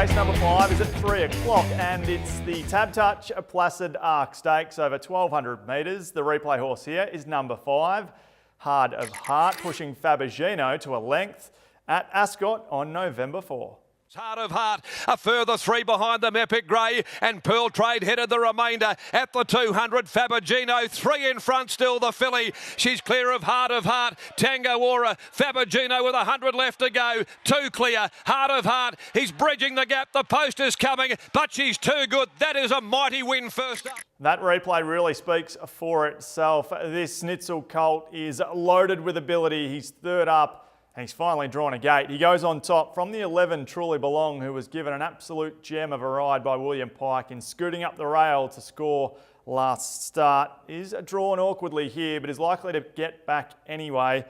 Race number 5 is at 3 o'clock and it's the Tab Touch Placid Arc Stakes over 1,200 metres. The replay horse here is number 5, Hard of Heart, pushing Fabergino to a length at Ascot on November 4. Hard of Heart, a further 3 behind them, Epic Grey and Pearl Trade headed the remainder at the 200. Fabergino, 3 in front still, the filly. She's clear of Hard of Heart. Tango Aura, Fabergino with 100 left to go. 2 clear, Hard of Heart. He's bridging the gap. The post is coming, but she's too good. That is a mighty win first up. That replay really speaks for itself. This Snitzel colt is loaded with ability. He's third up. And he's finally drawn a gate. He goes on top from the 11, Truly Belong, who was given an absolute gem of a ride by William Pike in scooting up the rail to score last start. Is drawn awkwardly here, but is likely to get back anyway.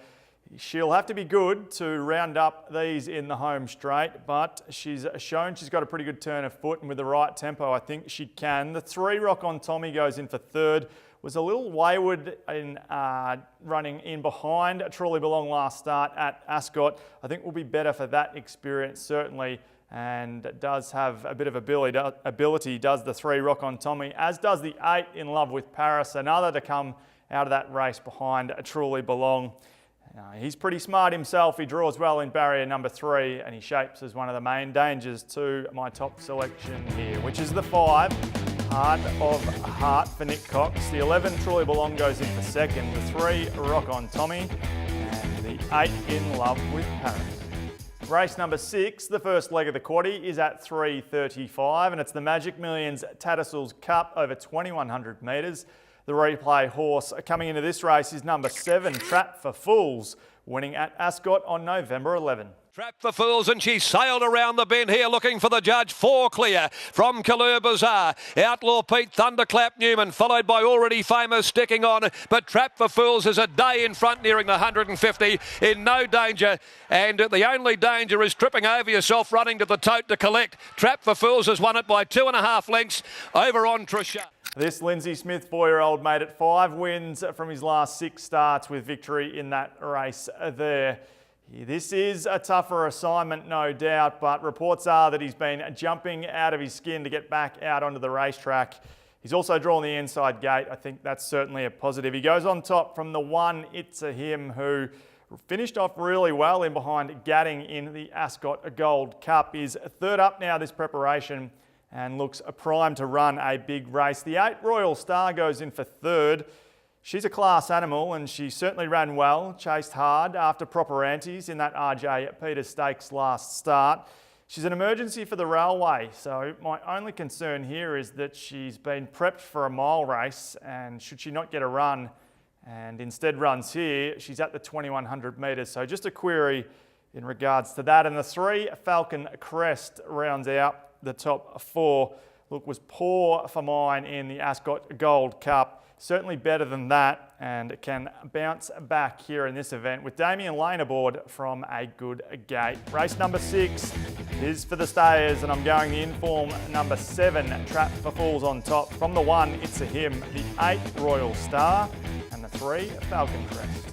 She'll have to be good to round up these in the home straight, but she's shown she's got a pretty good turn of foot, and with the right tempo, I think she can. The 3, Rock on Tommy, goes in for third. Was a little wayward in running in behind Truly Belong last start at Ascot. I think will be better for that experience certainly, and does have a bit of ability, does the 3, Rock on Tommy, as does the 8, In Love with Paris, another to come out of that race behind Truly Belong. He's pretty smart himself. He draws well in barrier number 3 and he shapes as one of the main dangers to my top selection here, which is the 5. Hard of Heart for Nick Cox. The 11, Truly Belong, goes in for second. The 3, Rock on Tommy. And the 8, In Love with Paris. Race number 6, the first leg of the quaddie, is at 3:35 and it's the Magic Millions Tattersalls Cup over 2,100 metres. The replay horse coming into this race is number 7, Trap for Fools, winning at Ascot on November 11. Trap for Fools, and she sailed around the bend here looking for the judge. 4 clear from Kalur Bazaar. Outlaw Pete, Thunderclap Newman, followed by Already Famous sticking on. But Trap for Fools is a day in front, nearing the 150, in no danger. And the only danger is tripping over yourself, running to the tote to collect. Trap for Fools has won it by 2.5 lengths over on Trichat. This Lindsay Smith 4-year-old made it 5 wins from his last 6 starts with victory in that race there. This is a tougher assignment, no doubt, but reports are that he's been jumping out of his skin to get back out onto the racetrack. He's also drawn the inside gate. I think that's certainly a positive. He goes on top from the 1, It's a Him, who finished off really well in behind Gadding in the Ascot Gold Cup. He's third up now this preparation and looks primed to run a big race. The 8, Royal Star, goes in for third. She's a class animal and she certainly ran well, chased hard after proper antes in that RJ Peters Stakes last start. She's an emergency for the railway, so my only concern here is that she's been prepped for a mile race, and should she not get a run and instead runs here, she's at the 2,100 metres. So just a query in regards to that. And the 3, Falcon Crest, rounds out the top 4. Look, was poor for mine in the Ascot Gold Cup. Certainly better than that, and can bounce back here in this event with Damien Lane aboard from a good gate. Race number 6 is for the stayers, and I'm going the inform number 7, Trap for Fools, on top. From the 1, It's a Him, the 8, Royal Star, and the 3, Falcon Crest.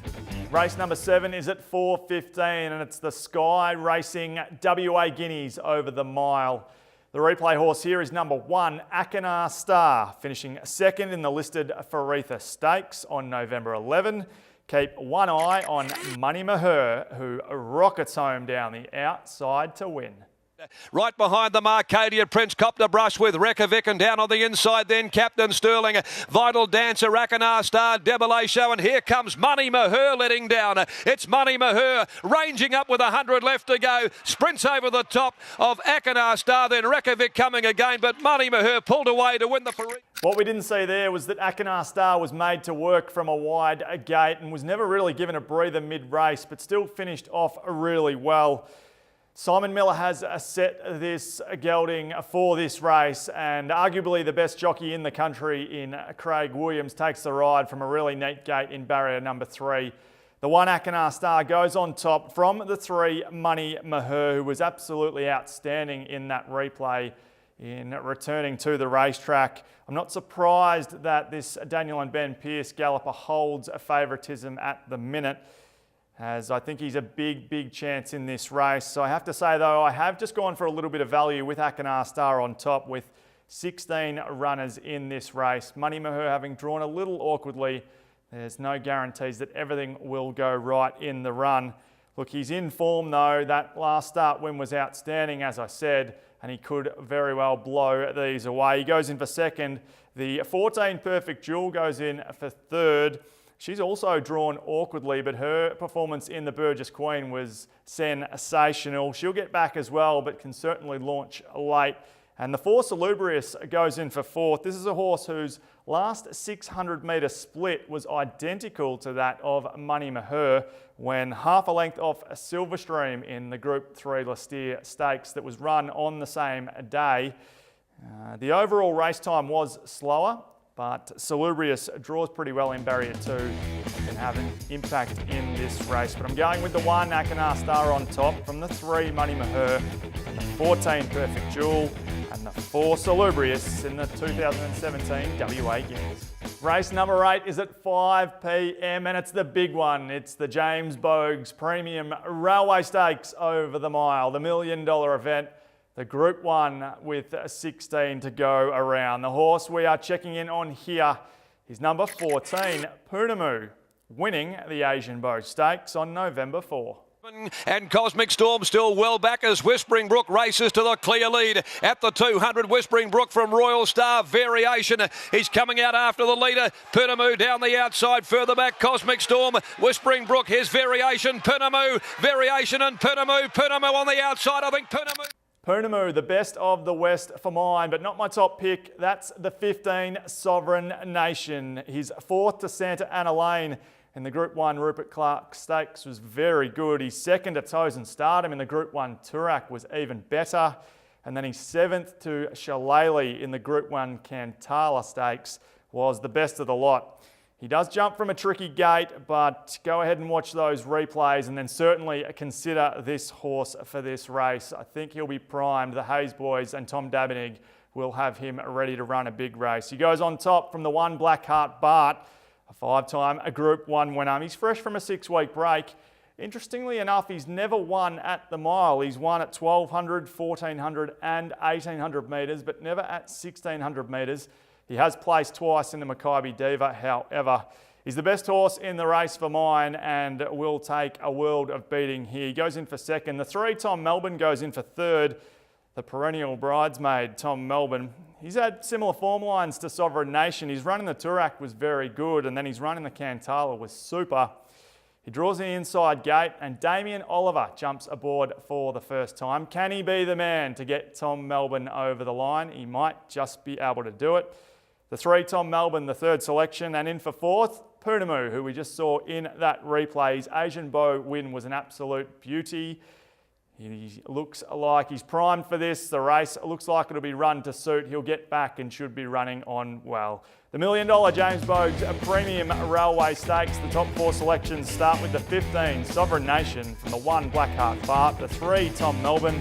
Race number 7 is at 4:15 and it's the Sky Racing WA Guineas over the mile. The replay horse here is number 1, Akinar Star, finishing second in the listed Faritha Stakes on November 11. Keep one eye on Money Maher, who rockets home down the outside to win. Right behind them, Arcadia Prince copped a brush with Rekovic, and down on the inside then Captain Sterling, Vital Dancer, Akinar Star, Debele Show, and here comes Money Maher letting down. It's Money Maher ranging up with 100 left to go, sprints over the top of Akinar Star, then Rekovic coming again, but Money Maher pulled away to win the Faritha. What we didn't see there was that Akinar Star was made to work from a wide gate and was never really given a breather mid-race, but still finished off really well. Simon Miller has set this gelding for this race, and arguably the best jockey in the country in Craig Williams takes the ride from a really neat gate in barrier number 3. The 1, Akinar Star, goes on top from the 3, Money Maher, who was absolutely outstanding in that replay in returning to the racetrack. I'm not surprised that this Daniel and Ben Pearce galloper holds a favouritism at the minute. as I think he's a big chance in this race. So I have to say though, I have just gone for a little bit of value with Akanar Star on top with 16 runners in this race. Money Maher having drawn a little awkwardly. There's no guarantees that everything will go right in the run. Look, he's in form though. That last start win was outstanding, as I said, and he could very well blow these away. He goes in for second. The 14 Perfect Jewel goes in for third. She's also drawn awkwardly, but her performance in the Burgess Queen was sensational. She'll get back as well, but can certainly launch late. And the 4 Salubrious goes in for fourth. This is a horse whose last 600 metre split was identical to that of Money Maher when half a length off Silverstream in the Group 3 Lestier Stakes that was run on the same day. The overall race time was slower, but Salubrious draws pretty well in barrier 2 and can have an impact in this race. But I'm going with the 1 Akanar Star on top from the 3 Money Maher and the 14 Perfect Jewel and the 4 Salubrious in the 2017 WA Games. Race number 8 is at 5 p.m. and it's the big one. It's the James Bogues Premium Railway Stakes over the mile, the $1 million event. The Group 1 with 16 to go around. The horse we are checking in on here is number 14, Poonamoo, winning the Asian Bow Stakes on November 4. And Cosmic Storm still well back as Whispering Brook races to the clear lead. At the 200, Whispering Brook from Royal Star Variation. He's coming out after the leader. Poonamoo down the outside, further back Cosmic Storm. Whispering Brook, his Variation, Poonamoo, Variation and Poonamoo. Poonamoo on the outside, I think Poonamoo. Poonamoo, the best of the West for mine, but not my top pick. That's the 15 Sovereign Nation. His 4th to Santa Ana Lane in the Group 1 Rupert Clark Stakes was very good. His 2nd to Tozen Stardom in the Group 1 Turak was even better. And then his 7th to Shillelagh in the Group 1 Cantala Stakes was the best of the lot. He does jump from a tricky gate, but go ahead and watch those replays and then certainly consider this horse for this race. I think he'll be primed. The Hayes boys and Tom Dabenig will have him ready to run a big race. He goes on top from the 1 Blackheart Bart, a 5-time Group 1 winner. He's fresh from a 6-week break. Interestingly enough, he's never won at the mile. He's won at 1200, 1400 and 1800 metres, but never at 1600 metres. He has placed twice in the Makybe Diva, however. He's the best horse in the race for mine and will take a world of beating here. He goes in for 2nd. The 3 Tom Melbourne goes in for 3rd. The perennial bridesmaid, Tom Melbourne. He's had similar form lines to Sovereign Nation. His run in the Turak was very good and then his run in the Cantala was super. He draws the inside gate and Damien Oliver jumps aboard for the first time. Can he be the man to get Tom Melbourne over the line? He might just be able to do it. The 3 Tom Melbourne, the 3rd selection, and in for 4th, Poonamoo, who we just saw in that replay. His Asian Bow win was an absolute beauty. He looks like he's primed for this. The race looks like it'll be run to suit. He'll get back and should be running on well. The $1 million James Bogues Premium Railway Stakes. The top 4 selections start with the 15 Sovereign Nation from the 1 Blackheart Bart, the 3 Tom Melbourne,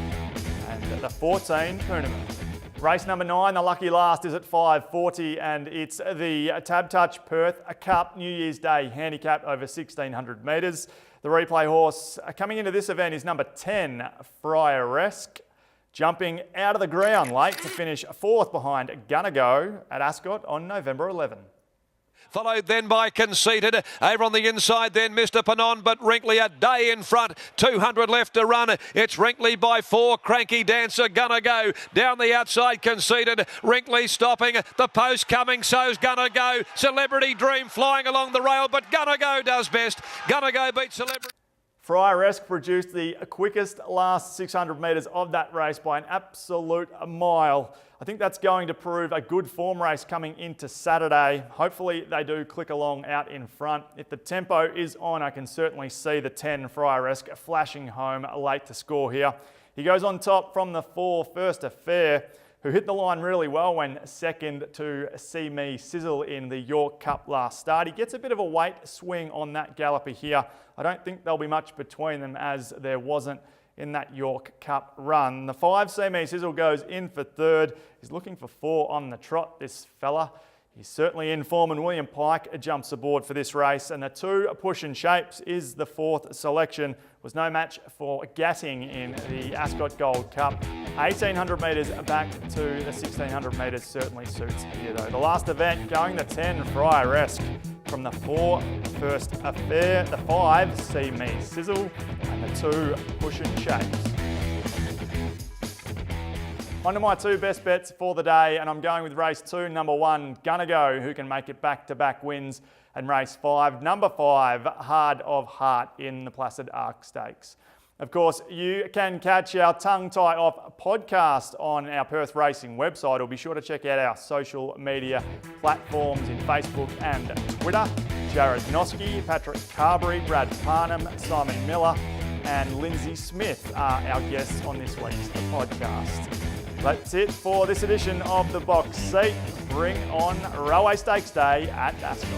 and the 14 Poonamoo. Race number 9, the lucky last, is at 5:40 and it's the TABtouch Perth Cup New Year's Day handicap over 1600 metres. The replay horse coming into this event is number 10, Friaresque, jumping out of the ground late to finish 4th behind Gonna Go at Ascot on November 11. Followed then by Conceited. Over on the inside then Mr. Panon, but Wrinkley a day in front. 200 left to run. It's Wrinkley by 4. Cranky Dancer Gonna Go. Down the outside Conceited. Wrinkley stopping. The post coming, so's Gonna Go. Celebrity Dream flying along the rail, but Gonna Go does best. Gonna Go beats Celebrity. Friaresque produced the quickest last 600 metres of that race by an absolute mile. I think that's going to prove a good form race coming into Saturday. Hopefully they do click along out in front. If the tempo is on, I can certainly see the 10 Friaresque flashing home late to score here. He goes on top from the 4 First Affair, who hit the line really well when second to See Me Sizzle in the York Cup last start. He gets a bit of a weight swing on that galloper here. I don't think there'll be much between them as there wasn't in that York Cup run. The 5 See Me Sizzle goes in for 3rd. He's looking for 4 on the trot, this fella. He's certainly in form, and William Pike jumps aboard for this race. And the 2 Pushing Shapes is the 4th selection. Was no match for Gatting in the Ascot Gold Cup. 1800 metres back to the 1600 metres certainly suits here though. The last event going the 10 Friaresque. From the 4 First Affair, the 5 See Me Sizzle, and the 2 Pushing Shapes. On to my 2 best bets for the day, and I'm going with race 2, number 1, Gonna Go, who can make it back-to-back wins, and race 5, number 5, Hard of Heart in the Placid Arc Stakes. Of course, you can catch our Tongue Tie Off podcast on our Perth Racing website, or be sure to check out our social media platforms in Facebook and Twitter. Jared Noski, Patrick Carberry, Brad Parnham, Simon Miller, and Lindsay Smith are our guests on this week's podcast. That's it for this edition of The Box Seat. Bring on Railway Stakes Day at Ascot.